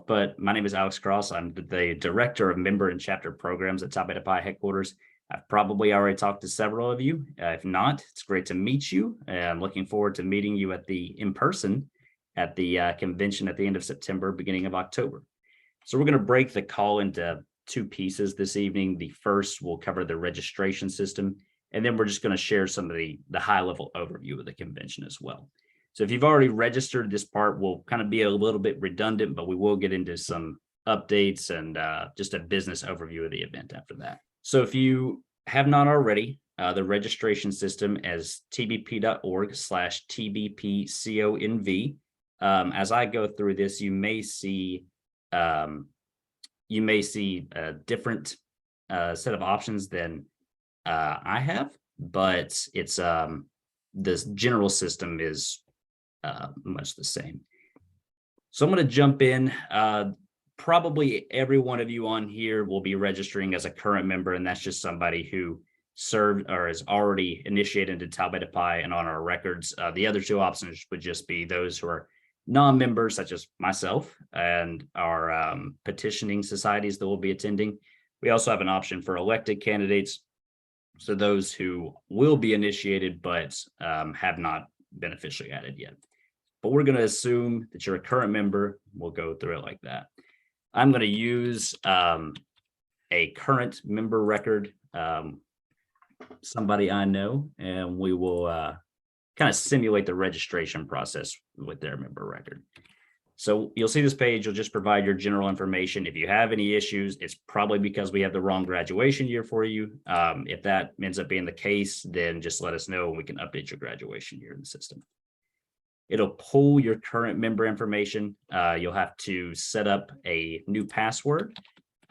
myself, but my name is Alex Cross. I'm the Director of Member and Chapter Programs at Tau Beta Pi headquarters. I've probably already talked to several of you. If not, it's great to meet you. I'm looking forward to meeting you in person at the convention at the end of September, beginning of October. So we're going to break the call into two pieces this evening. The first will cover the registration system, and then we're just going to share some of the high-level overview of the convention as well. So if you've already registered, this part will kind of be a little bit redundant, but we will get into some updates and just a business overview of the event after that. So if you have not already, the registration system is tbp.org/tbpconv. As I go through this, you may see a different set of options than I have, but it's this general system is much the same. So I'm going to jump in. Probably every one of you on here will be registering as a current member, and that's just somebody who served or is already initiated into Tau Beta Pi and on our records. The other two options would just be those who are non-members, such as myself and our petitioning societies that will be attending. We also have an option for elected candidates, so those who will be initiated but have not been officially added yet. But we're going to assume that you're a current member. We'll go through it like that. I'm going to use a current member record, somebody I know, and we will kind of simulate the registration process with their member record. So you'll see this page. You'll just provide your general information. If you have any issues, it's probably because we have the wrong graduation year for you. If that ends up being the case, then just let us know and we can update your graduation year in the system. It'll pull your current member information. You'll have to set up a new password.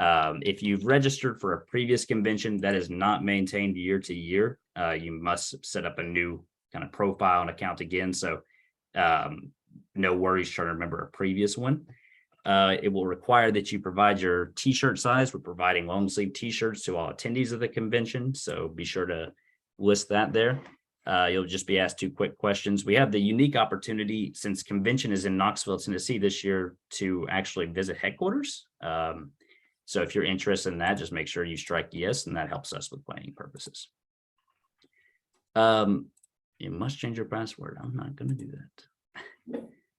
If you've registered for a previous convention that is not maintained year to year, you must set up a new kind of profile and account again. So no worries trying to remember a previous one. It will require that you provide your t-shirt size. We're providing long sleeve t-shirts to all attendees of the convention, so be sure to list that there. You'll just be asked two quick questions. We have the unique opportunity, since convention is in Knoxville, Tennessee this year, to actually visit headquarters. So if you're interested in that, just make sure you strike yes, and that helps us with planning purposes. You must change your password. I'm not going to do that.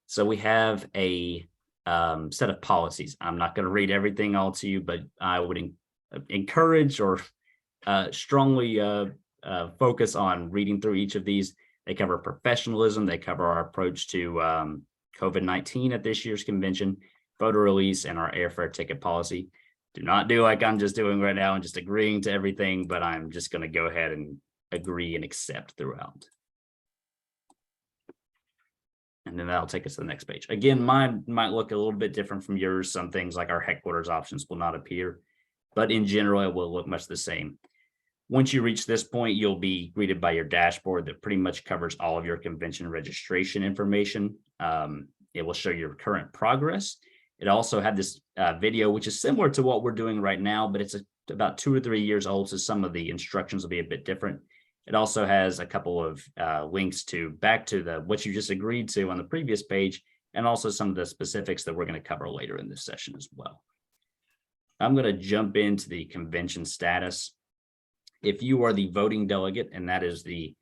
So we have a set of policies. I'm not going to read everything all to you, but I would encourage or strongly focus on reading through each of these. They cover professionalism. They cover our approach to COVID-19 at this year's convention, photo release, and our airfare ticket policy. Do not do like I'm just doing right now and just agreeing to everything, but I'm just going to go ahead and agree and accept throughout. And then that'll take us to the next page. Again, mine might look a little bit different from yours. Some things like our headquarters options will not appear, but in general, it will look much the same. Once you reach this point, you'll be greeted by your dashboard that pretty much covers all of your convention registration information. It will show your current progress. It also had this video, which is similar to what we're doing right now, but it's about 2 or 3 years old, so some of the instructions will be a bit different. It also has a couple of links back to what you just agreed to on the previous page, and also some of the specifics that we're going to cover later in this session as well. I'm going to jump into the convention status. If you are the voting delegate, and that is the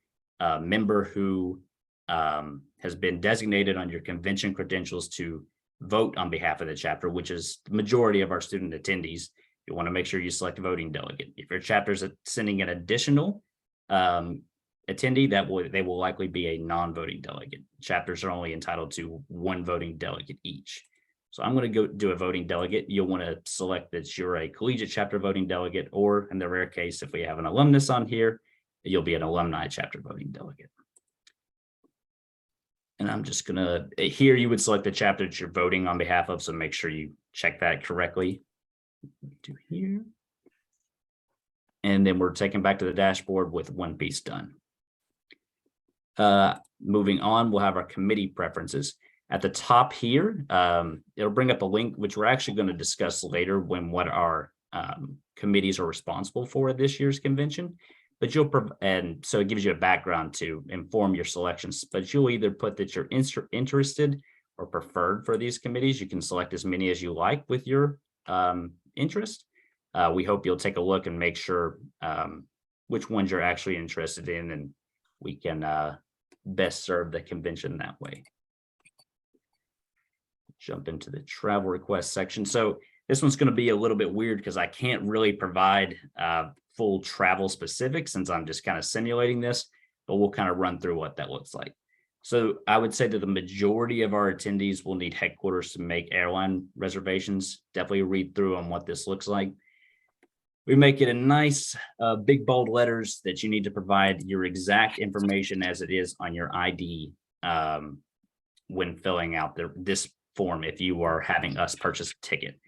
member who has been designated on your convention credentials to vote on behalf of the chapter, which is the majority of our student attendees, you want to make sure you select voting delegate. If your chapter is sending an additional attendee, they will likely be a non-voting delegate. Chapters are only entitled to 1 voting delegate each. So I'm going to go do a voting delegate. You'll want to select that you're a collegiate chapter voting delegate, or in the rare case, if we have an alumnus on here, you'll be an alumni chapter voting delegate. And I'm just going to, here you would select the chapter that you're voting on behalf of, so make sure you check that correctly. Do here. And then we're taken back to the dashboard with one piece done. Moving on, we'll have our committee preferences. At the top here, it'll bring up a link, which we're actually going to discuss later when what our committees are responsible for at this year's convention. But and so it gives you a background to inform your selections, but you'll either put that you're interested or preferred for these committees. You can select as many as you like with your interest. We hope you'll take a look and make sure which ones you're actually interested in, and we can best serve the convention that way. Jump into the travel request section. So this one's going to be a little bit weird because I can't really provide full travel specifics since I'm just kind of simulating this, but we'll kind of run through what that looks like. So I would say that the majority of our attendees will need headquarters to make airline reservations. Definitely read through on what this looks like. We make it in nice, big, bold letters that you need to provide your exact information as it is on your ID when filling out this form if you are having us purchase a ticket.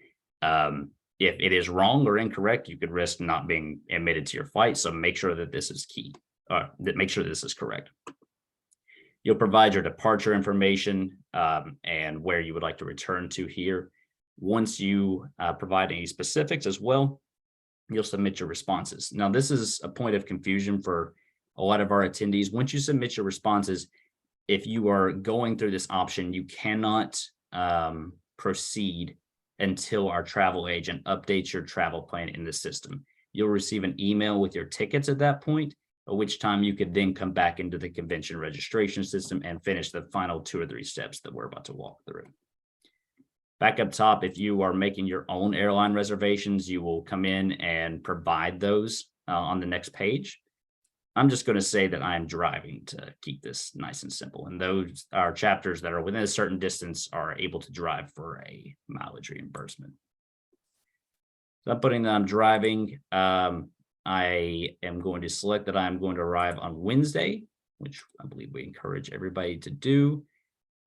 If it is wrong or incorrect, you could risk not being admitted to your flight. So make sure that this is key, make sure this is correct. You'll provide your departure information and where you would like to return to here. Once you provide any specifics as well, you'll submit your responses. Now, this is a point of confusion for a lot of our attendees. Once you submit your responses, if you are going through this option, you cannot proceed until our travel agent updates your travel plan in the system. You'll receive an email with your tickets at that point, at which time you could then come back into the convention registration system and finish the final 2 or 3 steps that we're about to walk through. Back up top, if you are making your own airline reservations, you will come in and provide those on the next page. I'm just going to say that I'm driving to keep this nice and simple. And those are chapters that are within a certain distance are able to drive for a mileage reimbursement. So I'm putting that I'm driving. I am going to select that I'm going to arrive on Wednesday, which I believe we encourage everybody to do.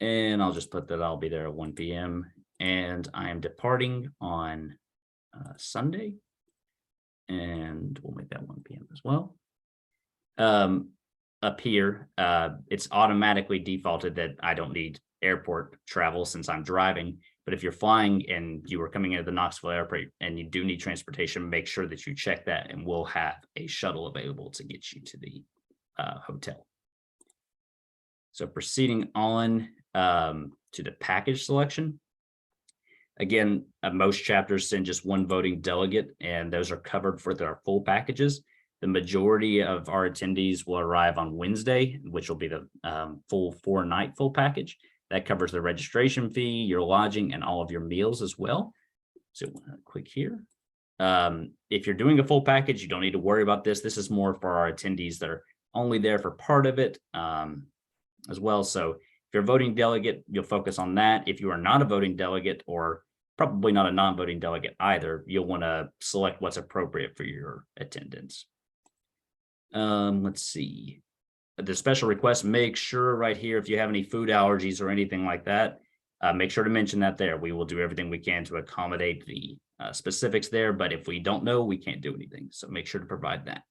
And I'll just put that I'll be there at 1 p.m. And I am departing on Sunday. And we'll make that 1 p.m. as well. Up here, it's automatically defaulted that I don't need airport travel since I'm driving. But if you're flying and you are coming into the Knoxville airport and you do need transportation, make sure that you check that, and we'll have a shuttle available to get you to the hotel. So proceeding on to the package selection. Again, most chapters send just one voting delegate, and those are covered for their full packages. The majority of our attendees will arrive on Wednesday, which will be the full 4-night full package. That covers the registration fee, your lodging, and all of your meals as well. So click here. If you're doing a full package, you don't need to worry about this. This is more for our attendees that are only there for part of it as well. So if you're a voting delegate, you'll focus on that. If you are not a voting delegate, or probably not a non-voting delegate either, you'll want to select what's appropriate for your attendance. Let's see. The special request, make sure right here, if you have any food allergies or anything like that, make sure to mention that there. We will do everything we can to accommodate the specifics there, but if we don't know, we can't do anything. So make sure to provide that.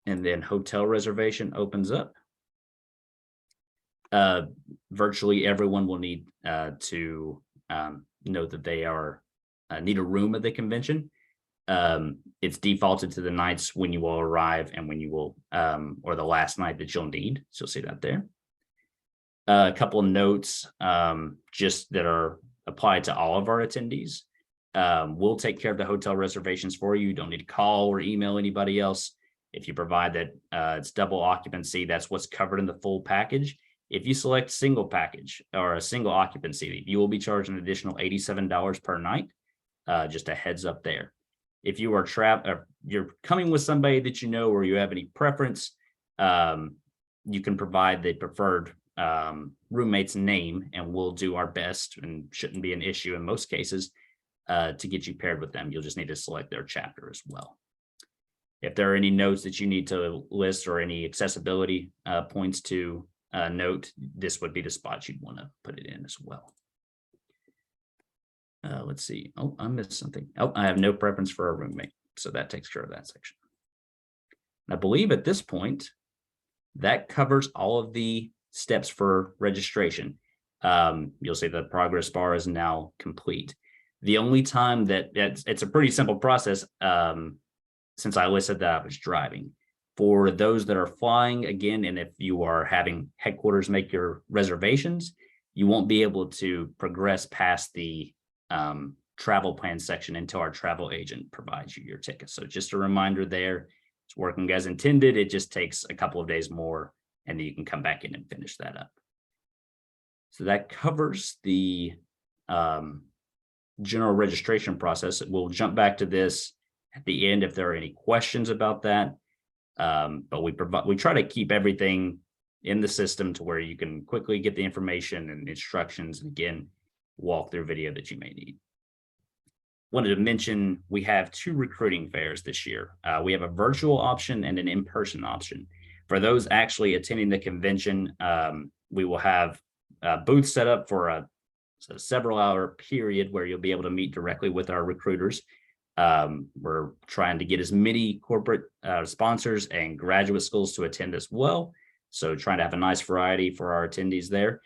And then hotel reservation opens up. Virtually everyone will need to know that they are need a room at the convention. It's defaulted to the nights when you will arrive and when you will, or the last night that you'll need. So you'll see that there. A couple of notes just that are applied to all of our attendees. We'll take care of the hotel reservations for you. You don't need to call or email anybody else. If you provide that it's double occupancy, that's what's covered in the full package. If you select single package or a single occupancy, you will be charged an additional $87 per night. Just a heads up there. If you are you're coming with somebody that you know or you have any preference, you can provide the preferred roommate's name, and we'll do our best, and shouldn't be an issue in most cases, to get you paired with them. You'll just need to select their chapter as well. If there are any notes that you need to list or any accessibility points to note, this would be the spot you'd want to put it in as well. Let's see. Oh, I missed something. Oh, I have no preference for a roommate. So that takes care of that section. I believe at this point, that covers all of the steps for registration. You'll see the progress bar is now complete. The only time that it's a pretty simple process, since I listed that I was driving. For those that are flying, again, and if you are having headquarters make your reservations, you won't be able to progress past the travel plan section until our travel agent provides you your ticket. So just a reminder there, it's working as intended. It just takes a couple of days more, and then you can come back in and finish that up. So that covers the general registration process. We'll jump back to this at the end if there are any questions about that. But we try to keep everything in the system to where you can quickly get the information and instructions, and again, walk-through video that you may need. Wanted to mention we have 2 recruiting fairs this year. We have a virtual option and an in-person option. For those actually attending the convention, we will have a booth set up for a several-hour period where you'll be able to meet directly with our recruiters. We're trying to get as many corporate sponsors and graduate schools to attend as well. So trying to have a nice variety for our attendees there.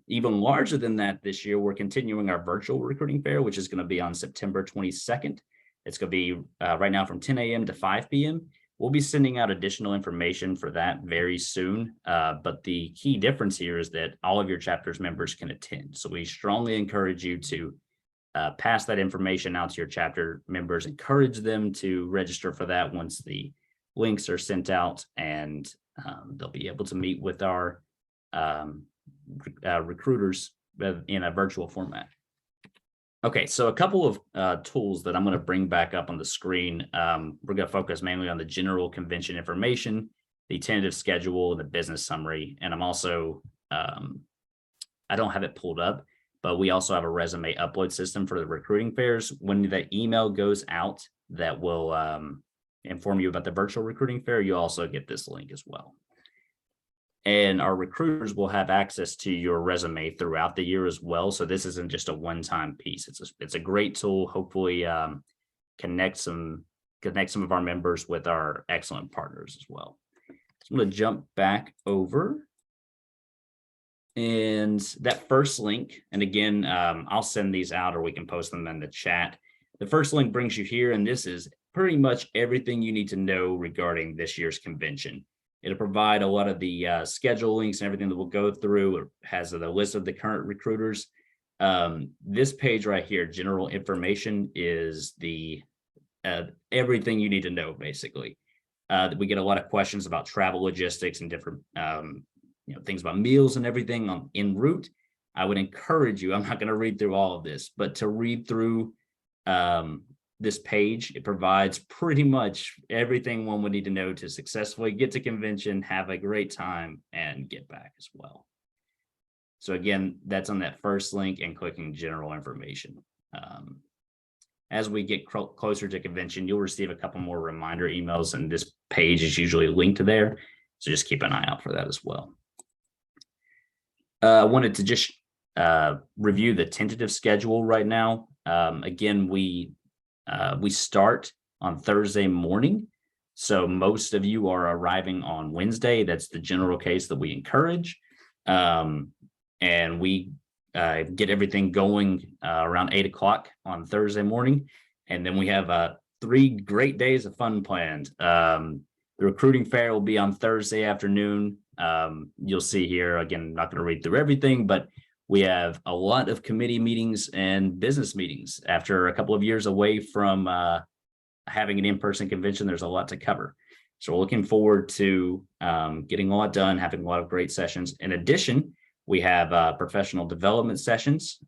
Even larger than that this year, we're continuing our virtual recruiting fair, which is going to be on September 22nd. It's going to be right now from 10 a.m. to 5 p.m. We'll be sending out additional information for that very soon. But the key difference here is that all of your chapter's members can attend. So we strongly encourage you to pass that information out to your chapter members, encourage them to register for that once the links are sent out, and they'll be able to meet with our recruiters in a virtual format. Okay, so a couple of tools that I'm going to bring back up on the screen. We're going to focus mainly on the general convention information, the tentative schedule, and the business summary. And I'm also, I don't have it pulled up, but we also have a resume upload system for the recruiting fairs. When the email goes out that will inform you about the virtual recruiting fair, you also get this link as well. And our recruiters will have access to your resume throughout the year as well. So this isn't just a one-time piece. It's a great tool. Hopefully connect some of our members with our excellent partners as well. So I'm going to jump back over. And that first link, and again, I'll send these out or we can post them in the chat. The first link brings you here, and this is pretty much everything you need to know regarding this year's convention. It'll provide a lot of the schedule links and everything that we'll go through. It has the list of the current recruiters. This page right here, general information, is the everything you need to know, basically. We get a lot of questions about travel logistics and different things about meals and everything en route. I would encourage you, I'm not going to read through all of this, but to read through this page. It provides pretty much everything one would need to know to successfully get to convention, have a great time, and get back as well. So again, that's on that first link and clicking general information. As we get closer to convention, you'll receive a couple more reminder emails, and this page is usually linked to there. So just keep an eye out for that as well. I wanted to just review the tentative schedule right now. Again, we start on Thursday morning. So most of you are arriving on Wednesday. That's the general case that we encourage. And we get everything going around 8 o'clock on Thursday morning. And then we have 3 great days of fun planned. The recruiting fair will be on Thursday afternoon. You'll see here, again, I'm not going to read through everything, but we have a lot of committee meetings and business meetings. After a couple of years away from having an in-person convention, there's a lot to cover. So we're looking forward to getting a lot done, having a lot of great sessions. In addition, we have professional development sessions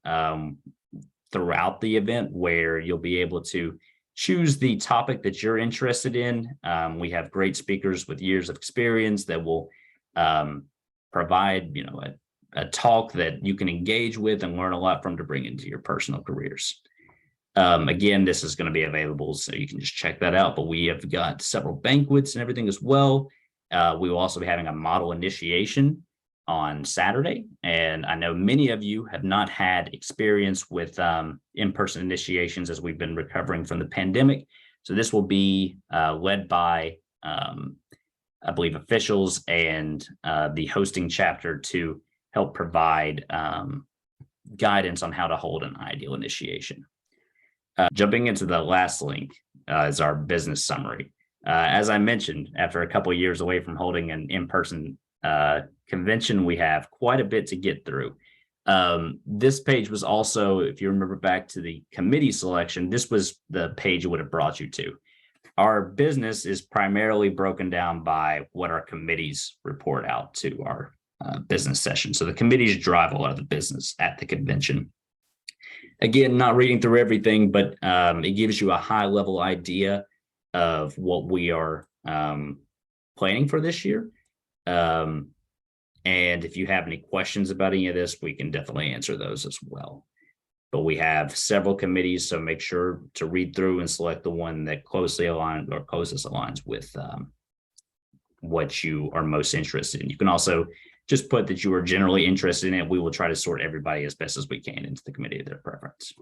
throughout the event where you'll be able to choose the topic that you're interested in. We have great speakers with years of experience that will provide, a talk that you can engage with and learn a lot from to bring into your personal careers. Again, this is going to be available, so you can just check that out. But we have got several banquets and everything as well. We will also be having a model initiation on Saturday. And I know many of you have not had experience with in-person initiations as we've been recovering from the pandemic. So this will be led by, I believe, officials and the hosting chapter to help provide guidance on how to hold an ideal initiation. Jumping into the last link is our business summary. As I mentioned, after a couple of years away from holding an in-person convention, we have quite a bit to get through. This page was also, if you remember back to the committee selection, this was the page it would have brought you to. Our business is primarily broken down by what our committees report out to our business session. So the committees drive a lot of the business at the convention. Again, not reading through everything, but it gives you a high level idea of what we are planning for this year. And if you have any questions about any of this, we can definitely answer those as well. But we have several committees, so make sure to read through and select the one that closely aligns or closest aligns with what you are most interested in. You can also just put that you are generally interested in it. We will try to sort everybody as best as we can into the committee of their preference.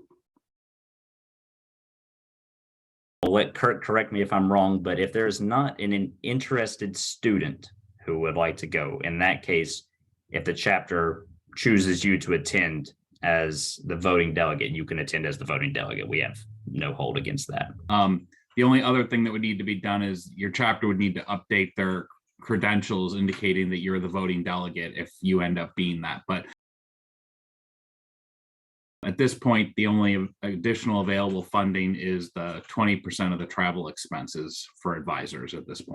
I'll let Kurt correct me if I'm wrong, but if there's not an interested student who would like to go, in that case, if the chapter chooses you to attend as the voting delegate, you can attend as the voting delegate. We have no hold against that. The only other thing that would need to be done is your chapter would need to update their credentials indicating that you're the voting delegate if you end up being that. But at this point, the only additional available funding is the 20% of the travel expenses for advisors at this point.